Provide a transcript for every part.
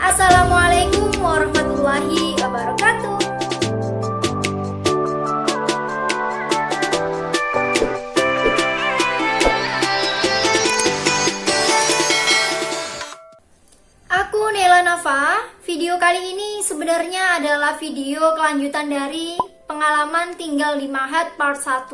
Assalamualaikum warahmatullahi wabarakatuh. Aku Nela Nafa. Video kali ini sebenarnya adalah video kelanjutan dari pengalaman tinggal di Mahat part 1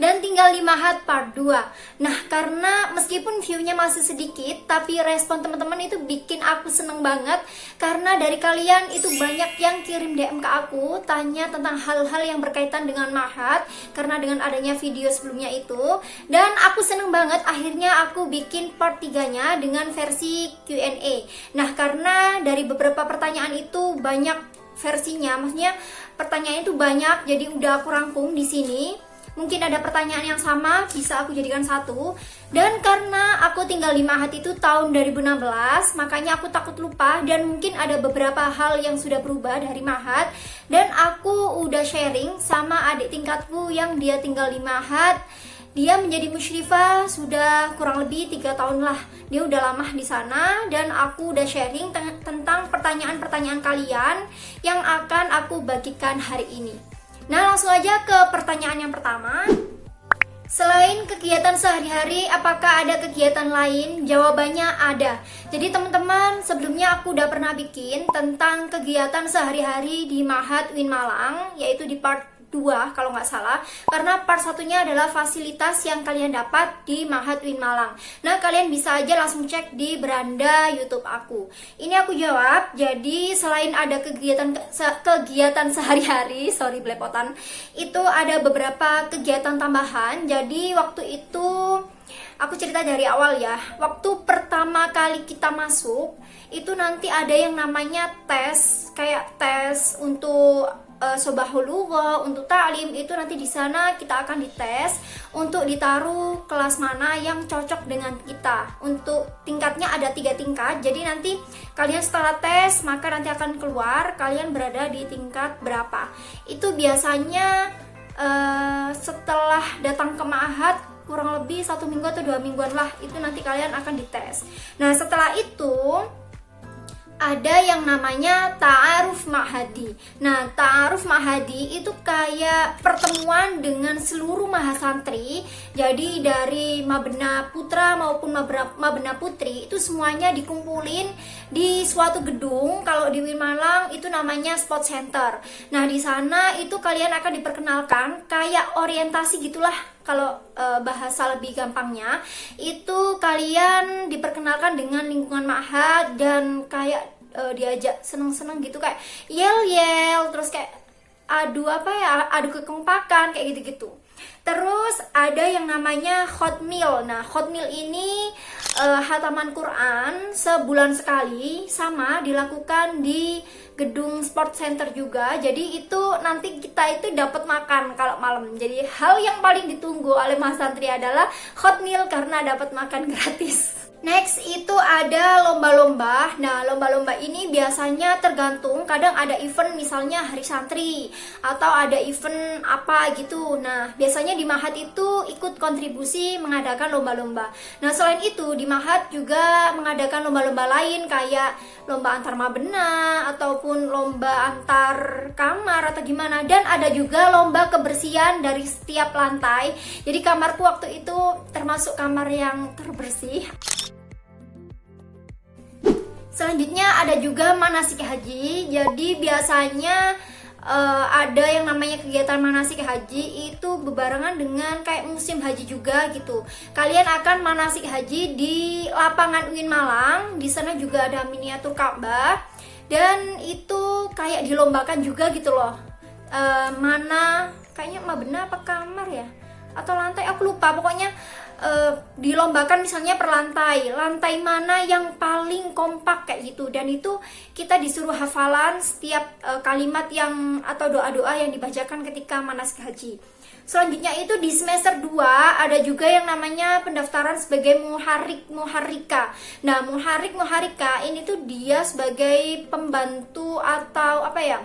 dan tinggal di Mahat part 2. Nah, karena meskipun view-nya masih sedikit, tapi respon teman-teman itu bikin aku seneng banget. Karena dari kalian itu banyak yang kirim DM ke aku, tanya tentang hal-hal yang berkaitan dengan Mahat, karena dengan adanya video sebelumnya itu. Dan aku seneng banget, akhirnya aku bikin part 3-nya dengan versi Q&A. Nah, karena dari beberapa pertanyaan itu banyak versinya, maksudnya pertanyaan itu banyak, jadi udah aku rangkum di sini. Mungkin ada pertanyaan yang sama, bisa aku jadikan satu. Dan karena aku tinggal di Mahat itu tahun 2016, makanya aku takut lupa dan mungkin ada beberapa hal yang sudah berubah dari Mahat. Dan aku udah sharing sama adik tingkatku yang dia tinggal di Mahat. Dia menjadi musyrifah sudah kurang lebih 3 tahun lah. Dia udah lama di sana dan aku udah sharing tentang pertanyaan-pertanyaan kalian yang akan aku bagikan hari ini. Nah, langsung aja ke pertanyaan yang pertama. Selain kegiatan sehari-hari, apakah ada kegiatan lain? Jawabannya ada. Jadi teman-teman, sebelumnya aku udah pernah bikin tentang kegiatan sehari-hari di Mahat UIN Malang, yaitu di part 2 kalau nggak salah, karena part satunya adalah fasilitas yang kalian dapat di Mahat UIN Malang. Nah, kalian bisa aja langsung cek di beranda YouTube aku. Ini aku jawab. Jadi selain ada kegiatan sehari-hari, sorry belepotan, itu ada beberapa kegiatan tambahan. Jadi waktu itu aku cerita dari awal ya. Waktu pertama kali kita masuk itu nanti ada yang namanya tes, kayak tes untuk Sobahul Lugha, untuk taklim. Itu nanti di sana kita akan dites untuk ditaruh kelas mana yang cocok dengan kita. Untuk tingkatnya ada 3 tingkat. Jadi nanti kalian setelah tes, maka nanti akan keluar kalian berada di tingkat berapa. Itu biasanya setelah datang ke Mahat kurang lebih 1 minggu atau 2 mingguan lah, itu nanti kalian akan dites. Nah, setelah itu ada yang namanya Ta'aruf Mahadi. Nah, Ta'aruf Mahadi itu kayak pertemuan dengan seluruh mahasantri. Jadi dari Mabena Putra maupun Mabena Putri itu semuanya dikumpulin di suatu gedung. Kalau di UIN Malang itu namanya Sport Center. Nah, di sana itu kalian akan diperkenalkan kayak orientasi gitulah. Kalau bahasa lebih gampangnya, itu kalian diperkenalkan dengan lingkungan Mahat dan kayak diajak seneng-seneng gitu, kayak yel-yel, terus kayak adu kekompakan kayak gitu-gitu. Terus ada yang namanya Hotmil. Nah, Hotmil ini hataman Quran sebulan sekali, sama dilakukan di gedung Sport Center juga. Jadi itu nanti kita itu dapat makan kalau malam. Jadi hal yang paling ditunggu oleh Mas Santri adalah Hotmil karena dapat makan gratis. Next itu ada lomba-lomba. Nah, lomba-lomba ini biasanya tergantung, kadang ada event misalnya hari santri atau ada event apa gitu. Nah, biasanya di Mahat itu ikut kontribusi mengadakan lomba-lomba. Nah, selain itu di Mahat juga mengadakan lomba-lomba lain kayak lomba antar mabena ataupun lomba antar kamar atau gimana. Dan ada juga lomba kebersihan dari setiap lantai. Jadi kamarku waktu itu termasuk kamar yang terbersih. Selanjutnya ada juga manasik haji. Jadi biasanya ada yang namanya kegiatan manasik haji itu bebarengan dengan kayak musim haji juga gitu. Kalian akan manasik haji di lapangan UIN Malang. Di sana juga ada miniatur Ka'bah dan itu kayak dilombakan juga gitu loh. Mana kayaknya mabena apa kamar ya? Atau lantai, aku lupa. Pokoknya dilombakan misalnya per lantai mana yang paling kompak kayak gitu. Dan itu kita disuruh hafalan setiap kalimat yang atau doa-doa yang dibacakan ketika manasik haji. Selanjutnya itu di semester 2 ada juga yang namanya pendaftaran sebagai muharrika. Nah, muharrika ini tuh dia sebagai pembantu atau apa ya,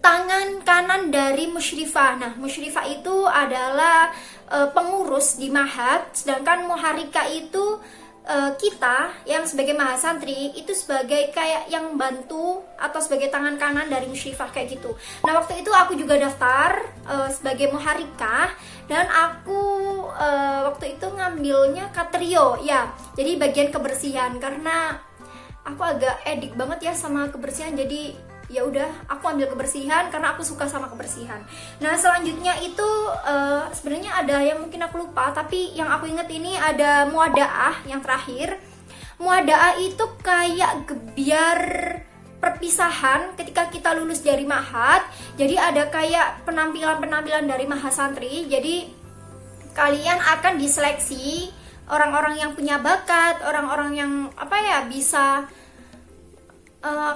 tangan kanan dari musyrifah. Nah, musyrifah itu adalah pengurus di Mahat, sedangkan muharrika itu kita yang sebagai mahasantri itu sebagai kayak yang bantu atau sebagai tangan kanan dari musyrifah kayak gitu. Nah waktu itu aku juga daftar sebagai muharrikah, dan aku waktu itu ngambilnya Katrio ya, jadi bagian kebersihan, karena aku agak edik banget ya sama kebersihan, jadi ya udah aku ambil kebersihan karena aku suka sama kebersihan. Nah selanjutnya itu sebenarnya ada yang mungkin aku lupa, tapi yang aku inget ini ada muadaah yang terakhir. Muadaah itu kayak gebiar perpisahan ketika kita lulus dari Ma'had. Jadi ada kayak penampilan-penampilan dari mahasantri. Jadi kalian akan diseleksi orang-orang yang punya bakat, orang-orang yang bisa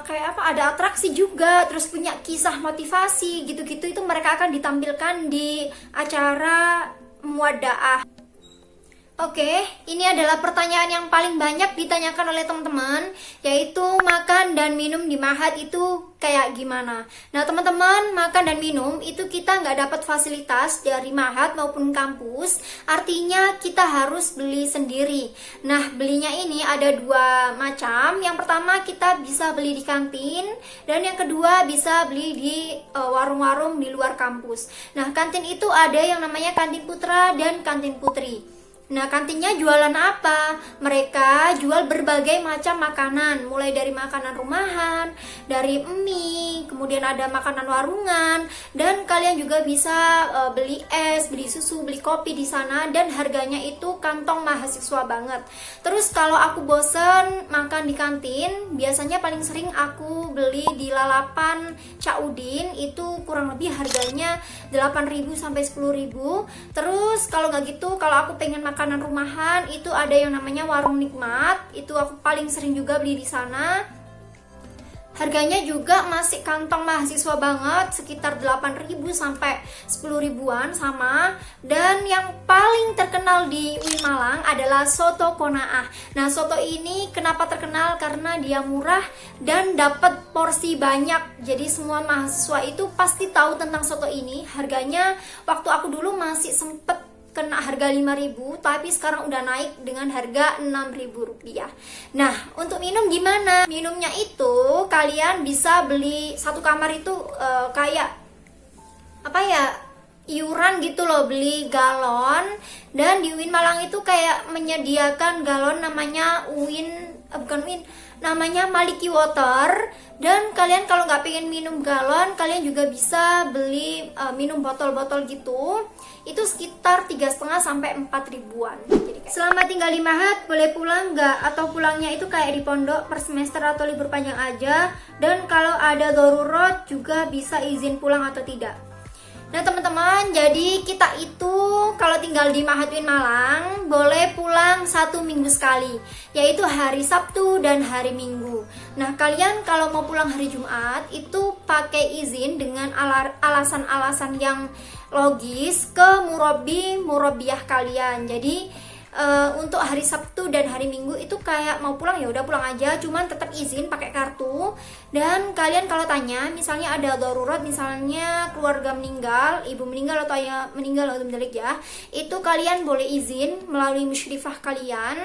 kayak ada atraksi juga, terus punya kisah motivasi gitu-gitu, itu mereka akan ditampilkan di acara muadaah. Oke, ini adalah pertanyaan yang paling banyak ditanyakan oleh teman-teman, yaitu makan dan minum di Ma'had itu kayak gimana. Nah teman-teman, makan dan minum itu kita nggak dapat fasilitas dari Ma'had maupun kampus, artinya kita harus beli sendiri. Nah belinya ini ada dua macam. Yang pertama kita bisa beli di kantin, dan yang kedua bisa beli di warung-warung di luar kampus. Nah kantin itu ada yang namanya kantin putra dan kantin putri. Nah kantinnya jualan apa? Mereka jual berbagai macam makanan, mulai dari makanan rumahan, dari mie, kemudian ada makanan warungan, dan kalian juga bisa beli es, beli susu, beli kopi di sana, dan harganya itu kantong mahasiswa banget. Terus kalau aku bosen makan di kantin, biasanya paling sering aku beli di Lalapan Cak Udin, itu kurang lebih harganya 8.000 sampai 10.000. Terus kalau nggak gitu, kalau aku pengen makanan rumahan itu ada yang namanya Warung Nikmat, itu aku paling sering juga beli di sana. Harganya juga masih kantong mahasiswa banget, sekitar 8.000 sampai 10.000-an sama. Dan yang paling terkenal di UIN Malang adalah soto Konaah. Nah, soto ini kenapa terkenal? Karena dia murah dan dapat porsi banyak. Jadi semua mahasiswa itu pasti tahu tentang soto ini. Harganya waktu aku dulu masih sempet kena harga 5.000, tapi sekarang udah naik dengan harga 6.000 rupiah. Nah, untuk minum gimana? Minumnya itu kalian bisa beli satu kamar itu kayak iuran gitu loh, beli galon. Dan di UIN Malang itu kayak menyediakan galon namanya namanya Maliki Water. Dan kalian kalau nggak pengen minum galon, kalian juga bisa beli minum botol-botol gitu. Itu sekitar 3,5 sampai 4 ribuan. Jadi selama tinggal di Ma'had boleh pulang nggak? Atau pulangnya itu kayak di pondok per semester atau libur panjang aja? Dan kalau ada darurat juga bisa izin pulang atau tidak? Nah teman-teman, jadi kita itu kalau tinggal di Ma'had UIN Malang boleh pulang 1 minggu sekali, yaitu hari Sabtu dan hari Minggu. Nah kalian kalau mau pulang hari Jumat itu pakai izin dengan alasan-alasan yang logis ke murabiah kalian. Jadi untuk hari Sabtu dan hari Minggu itu kayak mau pulang ya udah pulang aja, cuman tetap izin pakai kartu. Dan kalian kalau tanya, misalnya ada darurat, misalnya keluarga meninggal, ibu meninggal atau ayah meninggal atau mendelik ya, itu kalian boleh izin melalui musyrifah kalian.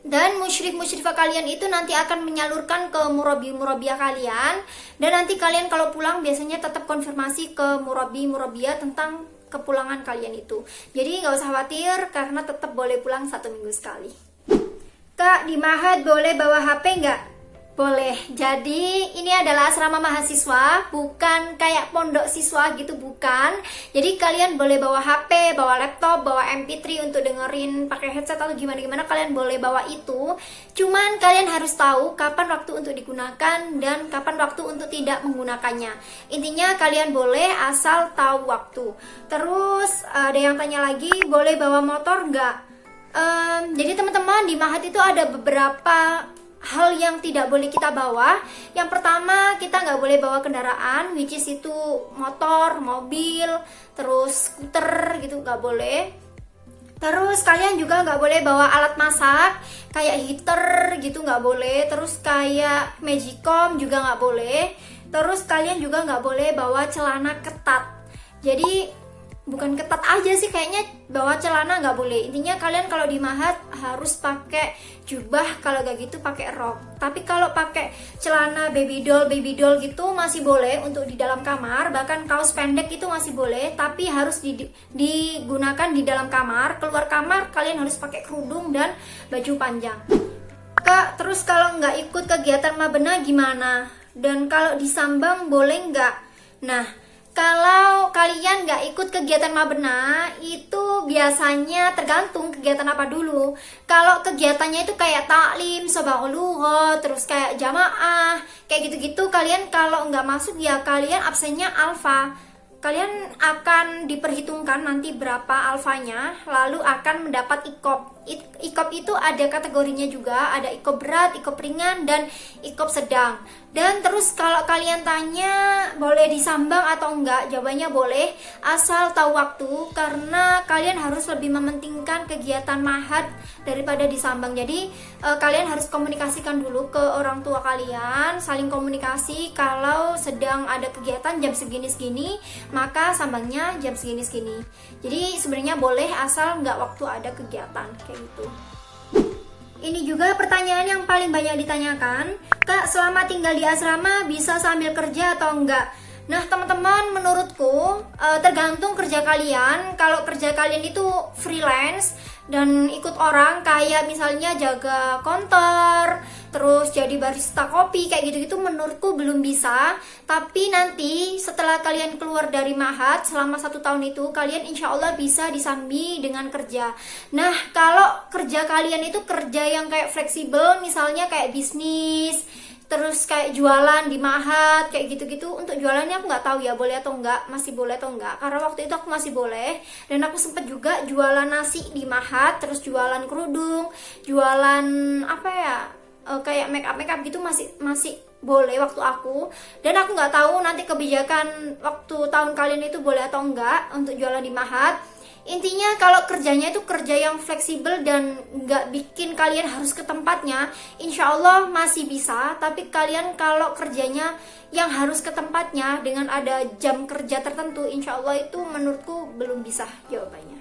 Dan musyrifah kalian itu nanti akan menyalurkan ke murabiah kalian. Dan nanti kalian kalau pulang biasanya tetap konfirmasi ke murabiah tentang kepulangan kalian itu. Jadi nggak usah khawatir karena tetap boleh pulang 1 minggu sekali. Kak, di Ma'had boleh bawa HP nggak? Boleh. Jadi ini adalah asrama mahasiswa, bukan kayak pondok siswa gitu, bukan. Jadi kalian boleh bawa HP, bawa laptop, bawa MP3 untuk dengerin pakai headset atau gimana-gimana, kalian boleh bawa itu. Cuman kalian harus tahu kapan waktu untuk digunakan dan kapan waktu untuk tidak menggunakannya. Intinya kalian boleh asal tahu waktu. Terus ada yang tanya lagi, boleh bawa motor nggak? Jadi teman-teman, di Ma'had itu ada beberapa hal yang tidak boleh kita bawa. Yang pertama, kita nggak boleh bawa kendaraan, which is itu motor, mobil, terus skuter gitu, nggak boleh. Terus kalian juga nggak boleh bawa alat masak kayak heater gitu, nggak boleh. Terus kayak magicom juga nggak boleh. Terus kalian juga nggak boleh bawa celana ketat. Jadi bukan ketat aja sih, kayaknya bawa celana nggak boleh. Intinya kalian kalau di mahat harus pakai jubah, kalau gak gitu pakai rok. Tapi kalau pakai celana baby doll gitu masih boleh untuk di dalam kamar, bahkan kaos pendek itu masih boleh, tapi harus digunakan di dalam kamar. Keluar kamar kalian harus pakai kerudung dan baju panjang. Kak, terus kalau nggak ikut kegiatan Mabena gimana? Dan kalau di Sambang boleh nggak? Nah, kalau kalian nggak ikut kegiatan Mabena, itu biasanya tergantung kegiatan apa dulu. Kalau kegiatannya itu kayak taklim, sobaghul lughat, terus kayak jamaah, kayak gitu-gitu, kalian kalau nggak masuk ya kalian absennya alfa. Kalian akan diperhitungkan nanti berapa alfanya, lalu akan mendapat ikop. Ikop itu ada kategorinya juga, ada ikop berat, ikop ringan, dan ikop sedang. Dan terus kalau kalian tanya boleh disambang atau enggak, jawabannya boleh, asal tahu waktu, karena kalian harus lebih mementingkan kegiatan mahat daripada disambang. Jadi kalian harus komunikasikan dulu ke orang tua kalian, saling komunikasi kalau sedang ada kegiatan jam segini-segini, maka sambangnya jam segini-segini. Jadi sebenarnya boleh asal nggak waktu ada kegiatan kayak gitu. Ini juga pertanyaan yang paling banyak ditanyakan, Kak, selama tinggal di asrama bisa sambil kerja atau enggak? Nah teman-teman, menurutku tergantung kerja kalian. Kalau kerja kalian itu freelance dan ikut orang, kayak misalnya jaga konter, terus jadi barista kopi, kayak gitu-gitu, menurutku belum bisa. Tapi nanti setelah kalian keluar dari mahat selama 1 tahun itu, kalian insya Allah bisa disambi dengan kerja. Nah kalau kerja kalian itu kerja yang kayak fleksibel, misalnya kayak bisnis, terus kayak jualan di mahat, kayak gitu-gitu. Untuk jualannya aku nggak tahu ya boleh atau enggak, masih boleh atau enggak, karena waktu itu aku masih boleh. Dan aku sempet juga jualan nasi di mahat, terus jualan kerudung, jualan apa ya, kayak make up gitu, masih boleh waktu aku. Dan aku nggak tahu nanti kebijakan waktu tahun kalian itu boleh atau enggak untuk jualan di mahat. Intinya kalau kerjanya itu kerja yang fleksibel dan nggak bikin kalian harus ke tempatnya, insya Allah masih bisa. Tapi kalian kalau kerjanya yang harus ke tempatnya dengan ada jam kerja tertentu, insya Allah itu menurutku belum bisa jawabannya.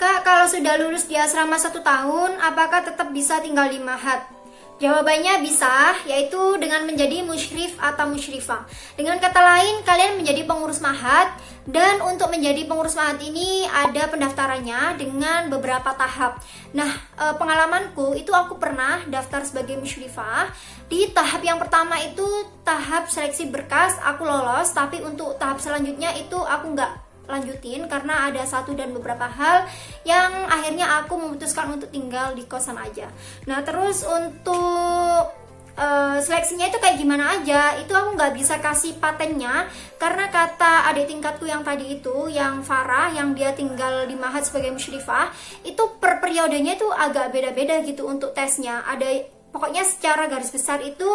Kak, kalau sudah lulus di asrama 1 tahun, apakah tetap bisa tinggal di mahat? Jawabannya bisa, yaitu dengan menjadi musyrif atau musyrifah. Dengan kata lain, kalian menjadi pengurus mahat. Dan untuk menjadi pengurus mahat ini ada pendaftarannya dengan beberapa tahap. Nah, pengalamanku itu aku pernah daftar sebagai musyrifah. Di tahap yang pertama itu tahap seleksi berkas, aku lolos. Tapi untuk tahap selanjutnya itu aku nggak lanjutin karena ada satu dan beberapa hal yang akhirnya aku memutuskan untuk tinggal di kosan aja. Nah terus untuk seleksinya itu kayak gimana aja, itu aku nggak bisa kasih patennya karena kata adik tingkatku yang tadi itu, yang Farah, yang dia tinggal di mahat sebagai musyrifah, itu per periodenya itu agak beda-beda gitu untuk tesnya. Ada pokoknya secara garis besar itu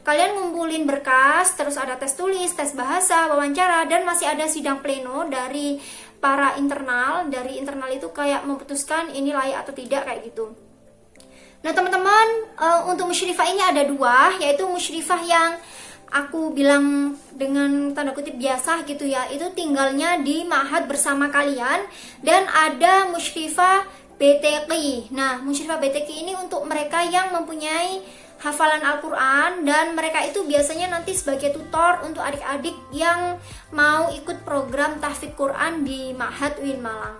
kalian ngumpulin berkas, terus ada tes tulis, tes bahasa, wawancara, dan masih ada sidang pleno dari para internal. Dari internal itu kayak memutuskan ini layak atau tidak, kayak gitu. Nah teman-teman, untuk musyrifah ini ada 2, yaitu musyrifah yang aku bilang dengan tanda kutip biasa gitu ya, itu tinggalnya di mahat bersama kalian. Dan ada musyrifah BTQ. Nah musyrifah BTQ ini untuk mereka yang mempunyai hafalan Al-Quran, dan mereka itu biasanya nanti sebagai tutor untuk adik-adik yang mau ikut program tahfidz Quran di Mahat UIN Malang.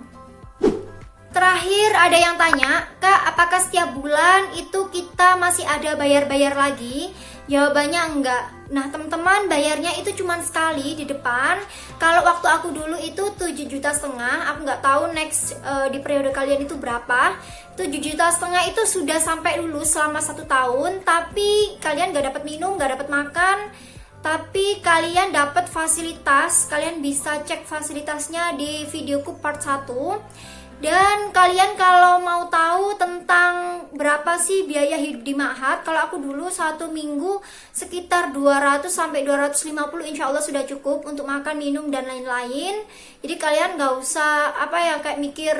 Terakhir ada yang tanya, Kak, apakah setiap bulan itu kita masih ada bayar-bayar lagi? Jawabannya enggak. Nah teman-teman, bayarnya itu cuma sekali di depan. Kalau waktu aku dulu itu 7,5 juta, aku nggak tahu next di periode kalian itu berapa. 7,5 juta itu sudah sampai lulus selama 1 tahun, tapi kalian nggak dapat minum, nggak dapat makan, tapi kalian dapat fasilitas. Kalian bisa cek fasilitasnya di videoku part 1. Dan kalian kalau mau tahu tentang berapa sih biaya hidup di mahat, kalau aku dulu 1 minggu sekitar 200 sampai 250 insya Allah sudah cukup untuk makan, minum, dan lain-lain. Jadi kalian gak usah kayak mikir,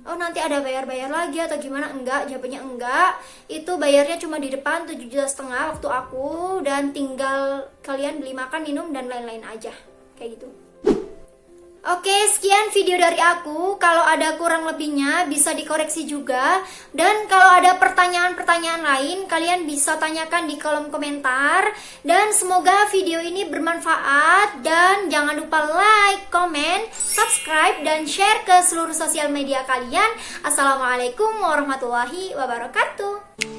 oh nanti ada bayar-bayar lagi atau gimana. Enggak, jawabannya enggak. Itu bayarnya cuma di depan 7,5 juta waktu aku, dan tinggal kalian beli makan, minum, dan lain-lain aja, kayak gitu. Oke, sekian video dari aku. Kalau ada kurang lebihnya bisa dikoreksi juga. Dan kalau ada pertanyaan-pertanyaan lain, kalian bisa tanyakan di kolom komentar. Dan semoga video ini bermanfaat. Dan jangan lupa like, comment, subscribe, dan share ke seluruh sosial media kalian. Assalamualaikum warahmatullahi wabarakatuh.